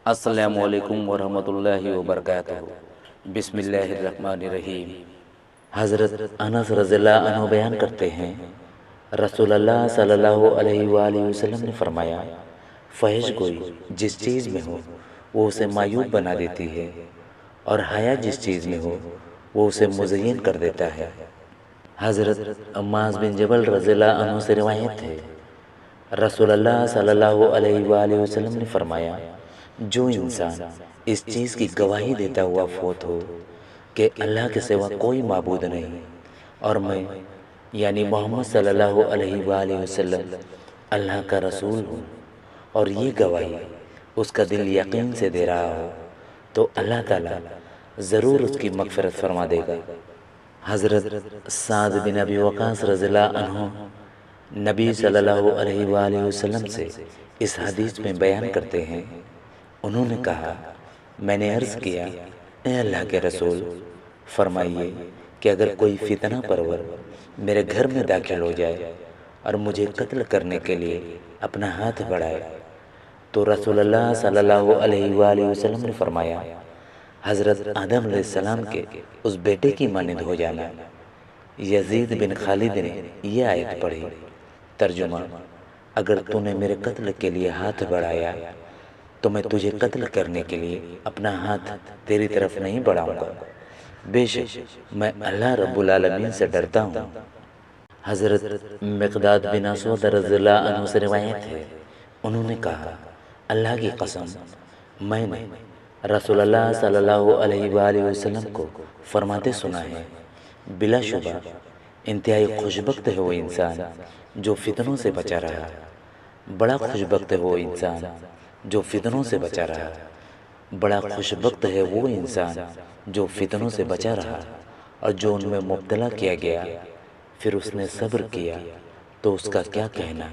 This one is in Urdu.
السلام علیکم ورحمۃ اللہ وبرکاتہ۔ بسم اللہ الرحمن الرحیم۔ حضرت انس رضی اللہ عنہ بیان کرتے ہیں، رسول اللہ صلی اللہ علیہ وآلہ وسلم نے فرمایا، فحش گوئی جس چیز میں ہو وہ اسے معیوب بنا دیتی ہے، اور حیا جس چیز میں ہو وہ اسے مزین کر دیتا ہے۔ حضرت معاذ بن جبل رضی اللہ عنہ سے روایت ہے، رسول اللہ صلی اللہ علیہ وآلہ وسلم نے فرمایا، جو انسان اس چیز کی گواہی دیتا ہوا فوت ہو کہ اللہ کے سوا کوئی معبود نہیں، اور میں یعنی محمد صلی اللہ علیہ وآلہ وسلم اللہ کا رسول ہوں، اور یہ گواہی اس کا دل یقین سے دے رہا ہو، تو اللہ تعالیٰ ضرور اس کی مغفرت فرما دے گا۔ حضرت سعد بن ابی وقاص رضی اللہ عنہ نبی صلی اللہ علیہ وآلہ وسلم سے اس حدیث میں بیان کرتے ہیں، انہوں نے کہا، میں نے عرض کیا، اے اللہ کے رسول، فرمائیے کہ اگر کوئی فتنہ پرور میرے گھر میں داخل ہو جائے اور مجھے قتل کرنے کے لیے اپنا ہاتھ بڑھائے تو رسول اللہ صلی اللہ علیہ وآلہ وسلم نے فرمایا، حضرت آدم علیہ السلام کے اس بیٹے کی مانند ہو جانا۔ یزید بن خالد نے یہ آیت پڑھی۔ ترجمہ، اگر تو نے میرے قتل کے لیے ہاتھ بڑھایا تو میں تجھے قتل کرنے کے لیے اپنا ہاتھ تیری طرف نہیں بڑھاؤں گا، بے شک میں اللہ رب العالمین سے ڈرتا ہوں۔ حضرت مقداد بن اسود رضی اللہ عنہ سے روایت ہے، انہوں نے کہا، اللہ کی قسم، میں نے رسول اللہ صلی اللہ علیہ وآلہ وسلم کو فرماتے سنا ہے، بلا شبہ انتہائی خوشبخت ہے وہ انسان جو فتنوں سے بچا رہا، بڑا خوشبخت ہے وہ انسان جو فتنوں سے بچا رہا، بڑا خوشبخت ہے وہ انسان جو فتنوں سے بچا رہا، اور جو ان میں مبتلا کیا گیا پھر اس نے صبر کیا تو اس کا کیا کہنا۔